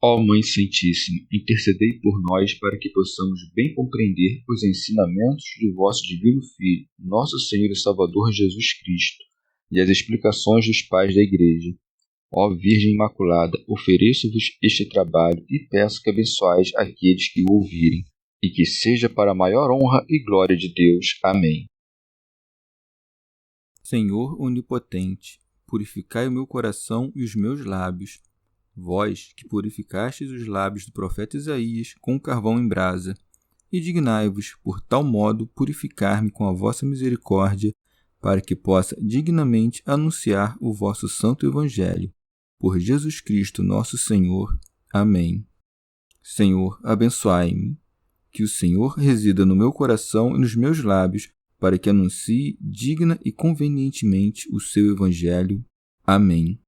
Ó Mãe Santíssima, intercedei por nós para que possamos bem compreender os ensinamentos de vosso Divino Filho, nosso Senhor e Salvador Jesus Cristo, e as explicações dos pais da Igreja. Ó Virgem Imaculada, ofereço-vos este trabalho e peço que abençoais aqueles que o ouvirem, e que seja para a maior honra e glória de Deus. Amém. Senhor onipotente, purificai o meu coração e os meus lábios. Vós, que purificastes os lábios do profeta Isaías com o carvão em brasa, e dignai-vos, por tal modo, purificar-me com a vossa misericórdia, para que possa dignamente anunciar o vosso santo Evangelho. Por Jesus Cristo nosso Senhor. Amém. Senhor, abençoai-me. Que o Senhor resida no meu coração e nos meus lábios, para que anuncie digna e convenientemente o seu Evangelho. Amém.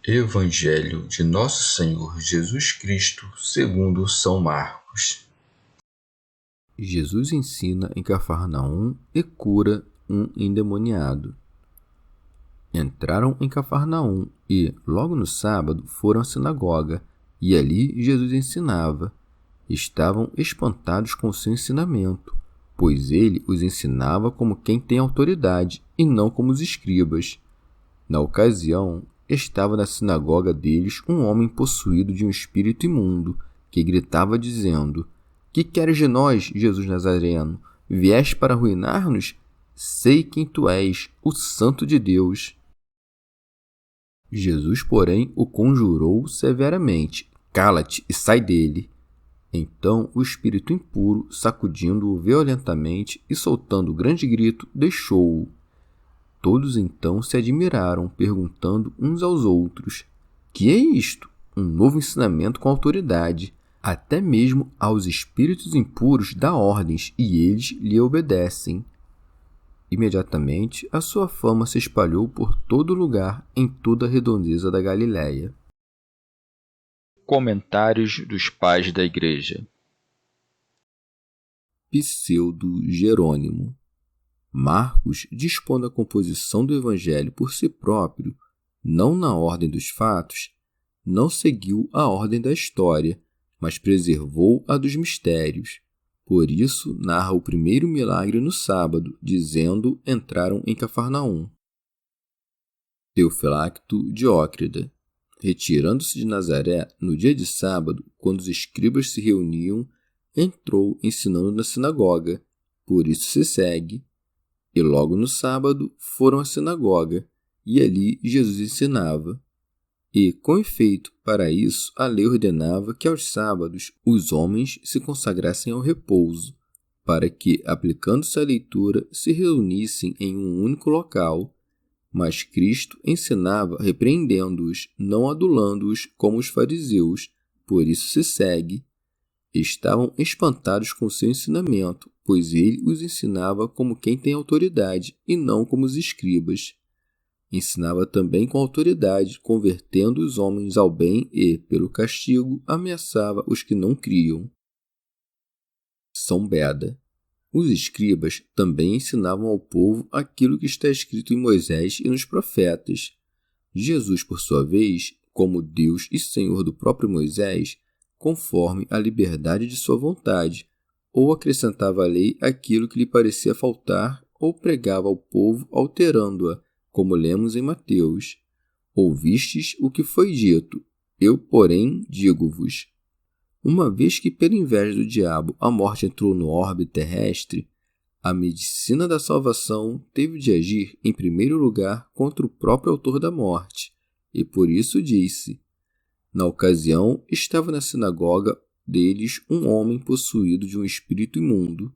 Evangelho de Nosso Senhor Jesus Cristo, segundo São Marcos. Jesus ensina em Cafarnaum e cura um endemoniado. Entraram em Cafarnaum e, logo no sábado, foram à sinagoga, e ali Jesus ensinava. Estavam espantados com o seu ensinamento, pois ele os ensinava como quem tem autoridade e não como os escribas. Na ocasião, estava na sinagoga deles um homem possuído de um espírito imundo, que gritava dizendo: Que queres de nós, Jesus Nazareno? Vieste para arruinar-nos? Sei quem tu és, o Santo de Deus. Jesus, porém, o conjurou severamente: Cala-te e sai dele. Então o espírito impuro, sacudindo-o violentamente e soltando grande grito, deixou-o. Todos então se admiraram, perguntando uns aos outros: Que é isto? Um novo ensinamento com autoridade. Até mesmo aos espíritos impuros dá ordens, e eles lhe obedecem. Imediatamente, a sua fama se espalhou por todo lugar, em toda a redondeza da Galiléia. Comentários dos Pais da Igreja. Pseudo-Jerônimo. Marcos, dispondo a composição do Evangelho por si próprio, não na ordem dos fatos, não seguiu a ordem da história, mas preservou a dos mistérios. Por isso, narra o primeiro milagre no sábado, dizendo: entraram em Cafarnaum. Teofilacto Diócrida. Retirando-se de Nazaré, no dia de sábado, quando os escribas se reuniam, entrou ensinando na sinagoga. Por isso se segue. E logo no sábado foram à sinagoga, e ali Jesus ensinava. E, com efeito, para isso, a lei ordenava que aos sábados os homens se consagrassem ao repouso, para que, aplicando-se à leitura, se reunissem em um único local. Mas Cristo ensinava repreendendo-os, não adulando-os como os fariseus. Por isso se segue. Estavam espantados com seu ensinamento, pois ele os ensinava como quem tem autoridade, e não como os escribas. Ensinava também com autoridade, convertendo os homens ao bem e, pelo castigo, ameaçava os que não criam. São Beda. Os escribas também ensinavam ao povo aquilo que está escrito em Moisés e nos profetas. Jesus, por sua vez, como Deus e Senhor do próprio Moisés, conforme a liberdade de sua vontade, ou acrescentava à lei aquilo que lhe parecia faltar, ou pregava ao povo alterando-a, como lemos em Mateus. Ouvistes o que foi dito, eu, porém, digo-vos. Uma vez que, pela inveja do diabo, a morte entrou no orbe terrestre, a medicina da salvação teve de agir, em primeiro lugar, contra o próprio autor da morte, e por isso disse: Na ocasião, estava na sinagoga deles um homem possuído de um espírito imundo.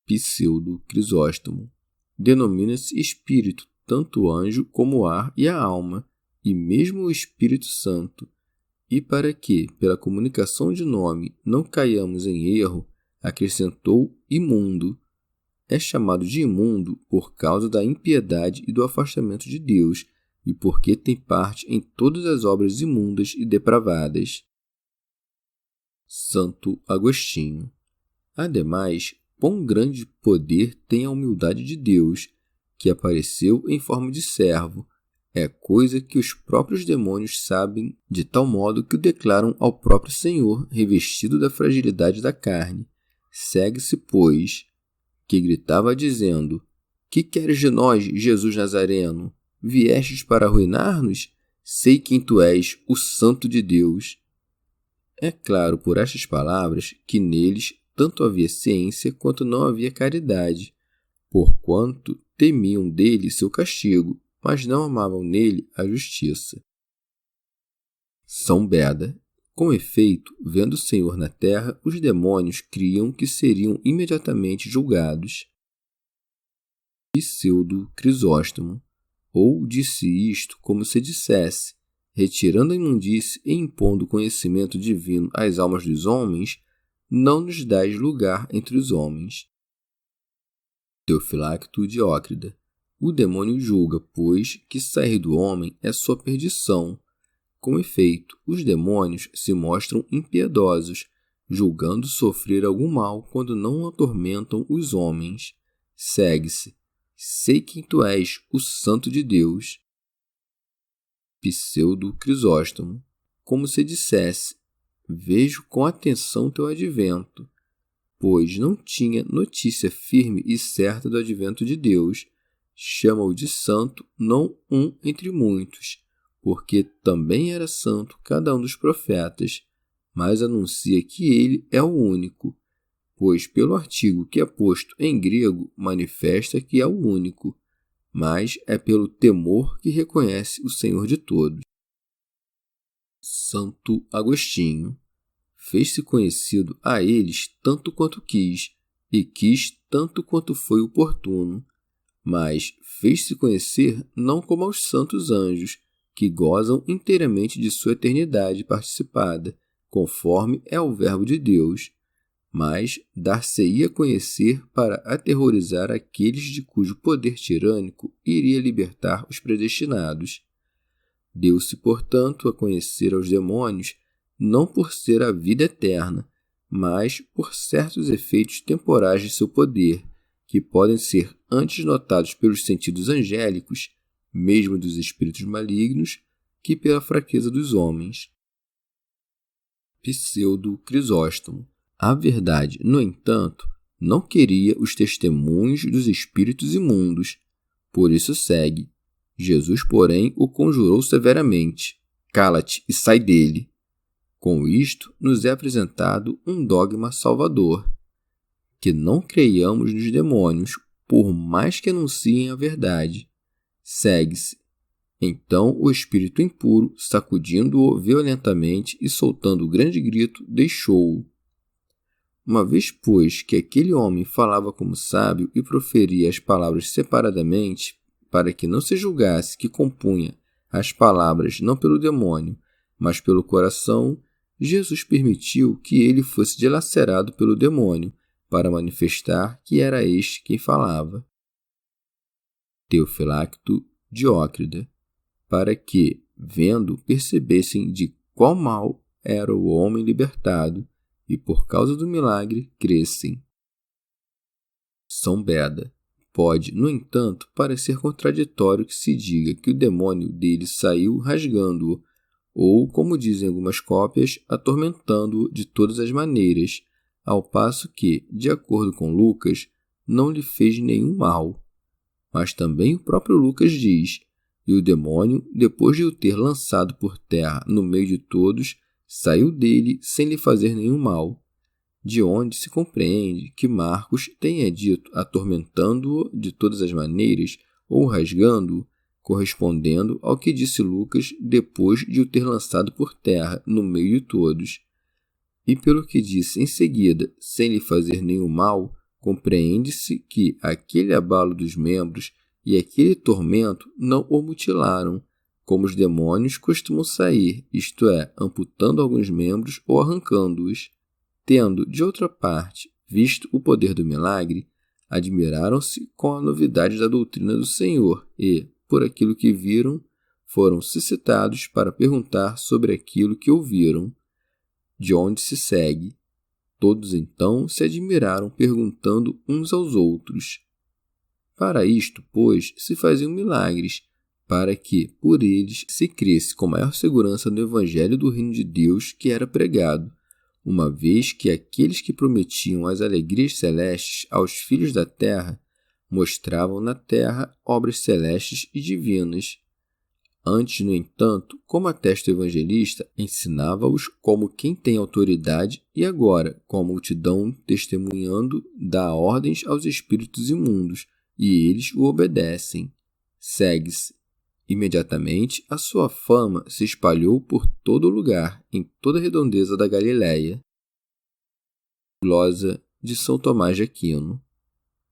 Pseudo-Crisóstomo. Denomina-se espírito tanto o anjo como o ar e a alma, e mesmo o Espírito Santo. E para que, pela comunicação de nome, não caiamos em erro, acrescentou imundo. É chamado de imundo por causa da impiedade e do afastamento de Deus, e porque tem parte em todas as obras imundas e depravadas. Santo Agostinho. Ademais, quão grande poder tem a humildade de Deus, que apareceu em forma de servo, é coisa que os próprios demônios sabem, de tal modo que o declaram ao próprio Senhor, revestido da fragilidade da carne. Segue-se, pois, que gritava dizendo: Que queres de nós, Jesus Nazareno? Viestes para arruinar-nos? Sei quem tu és, o Santo de Deus. É claro por estas palavras que neles tanto havia ciência quanto não havia caridade, porquanto temiam dele seu castigo, mas não amavam nele a justiça. São Beda. Com efeito, vendo o Senhor na terra, os demônios criam que seriam imediatamente julgados. Pseudo Crisóstomo. Ou disse isto como se dissesse: retirando a imundície e impondo o conhecimento divino às almas dos homens, não nos dás lugar entre os homens. Teofilacto Diócrida. O demônio julga, pois, que sair do homem é sua perdição. Com efeito, os demônios se mostram impiedosos, julgando sofrer algum mal quando não atormentam os homens. Segue-se: sei quem tu és, o Santo de Deus. Pseudo Crisóstomo. Como se dissesse: vejo com atenção teu advento, pois não tinha notícia firme e certa do advento de Deus. Chama-o de santo, não um entre muitos, porque também era santo cada um dos profetas, mas anuncia que ele é o único, pois pelo artigo que é posto em grego manifesta que é o único, mas é pelo temor que reconhece o Senhor de todos. Santo Agostinho. Fez-se conhecido a eles tanto quanto quis, e quis tanto quanto foi oportuno, mas fez-se conhecer não como aos santos anjos, que gozam inteiramente de sua eternidade participada, conforme é o Verbo de Deus, mas dar-se-ia conhecer para aterrorizar aqueles de cujo poder tirânico iria libertar os predestinados. Deu-se, portanto, a conhecer aos demônios, não por ser a vida eterna, mas por certos efeitos temporais de seu poder, que podem ser antes notados pelos sentidos angélicos, mesmo dos espíritos malignos, que pela fraqueza dos homens. Pseudo Crisóstomo. A verdade, no entanto, não queria os testemunhos dos espíritos imundos, por isso segue: Jesus, porém, o conjurou severamente: cala-te e sai dele. Com isto, nos é apresentado um dogma salvador: que não creiamos nos demônios, por mais que anunciem a verdade. Segue-se: então o espírito impuro, sacudindo-o violentamente e soltando grande grito, deixou-o. Uma vez, pois, que aquele homem falava como sábio e proferia as palavras separadamente, para que não se julgasse que compunha as palavras não pelo demônio, mas pelo coração, Jesus permitiu que ele fosse dilacerado pelo demônio, para manifestar que era este quem falava. Teofilacto Diócrida. Para que, vendo, percebessem de qual mal era o homem libertado, e por causa do milagre crescem. São Beda. Pode, no entanto, parecer contraditório que se diga que o demônio dele saiu rasgando-o, ou, como dizem algumas cópias, atormentando-o de todas as maneiras, ao passo que, de acordo com Lucas, não lhe fez nenhum mal. Mas também o próprio Lucas diz: e o demônio, depois de o ter lançado por terra no meio de todos, saiu dele sem lhe fazer nenhum mal, de onde se compreende que Marcos tenha dito atormentando-o de todas as maneiras ou rasgando-o, correspondendo ao que disse Lucas depois de o ter lançado por terra no meio de todos. E pelo que disse em seguida, sem lhe fazer nenhum mal, compreende-se que aquele abalo dos membros e aquele tormento não o mutilaram, como os demônios costumam sair, isto é, amputando alguns membros ou arrancando-os. Tendo, de outra parte, visto o poder do milagre, admiraram-se com a novidade da doutrina do Senhor e, por aquilo que viram, foram suscitados para perguntar sobre aquilo que ouviram, de onde se segue. Todos então se admiraram, perguntando uns aos outros. Para isto, pois, se faziam milagres, para que, por eles, se cresce com maior segurança no Evangelho do Reino de Deus que era pregado, uma vez que aqueles que prometiam as alegrias celestes aos filhos da terra mostravam na terra obras celestes e divinas. Antes, no entanto, como atesta o evangelista, ensinava-os como quem tem autoridade e agora, com a multidão testemunhando, dá ordens aos espíritos imundos, e eles o obedecem. Segue-se. Imediatamente, a sua fama se espalhou por todo o lugar, em toda a redondeza da Galiléia. Glosa de São Tomás de Aquino.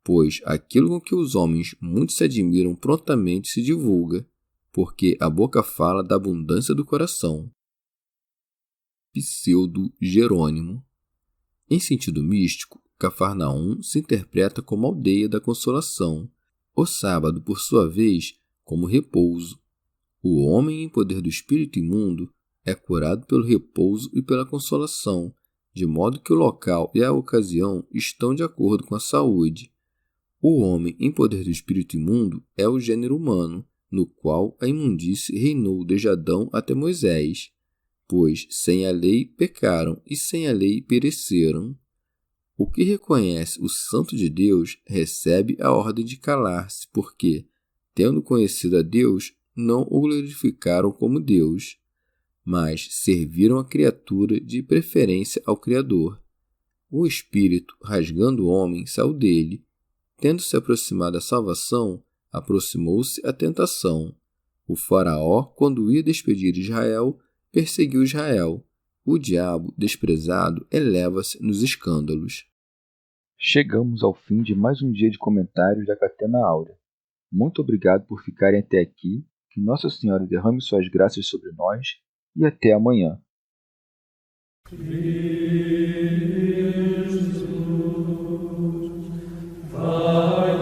Pois aquilo com que os homens muito se admiram prontamente se divulga, porque a boca fala da abundância do coração. Pseudo Jerônimo. Em sentido místico, Cafarnaum se interpreta como aldeia da consolação, o sábado, por sua vez, como repouso. O homem em poder do espírito imundo é curado pelo repouso e pela consolação, de modo que o local e a ocasião estão de acordo com a saúde. O homem em poder do espírito imundo é o gênero humano, no qual a imundície reinou desde Adão até Moisés, pois sem a lei pecaram e sem a lei pereceram. O que reconhece o Santo de Deus recebe a ordem de calar-se, porque, tendo conhecido a Deus, não o glorificaram como Deus, mas serviram a criatura de preferência ao Criador. O Espírito, rasgando o homem, saiu dele. Tendo se aproximado a salvação, aproximou-se a tentação. O faraó, quando ia despedir Israel, perseguiu Israel. O diabo, desprezado, eleva-se nos escândalos. Chegamos ao fim de mais um dia de comentários da Catena Áurea. Muito obrigado por ficarem até aqui, que Nossa Senhora derrame suas graças sobre nós e até amanhã. Vai,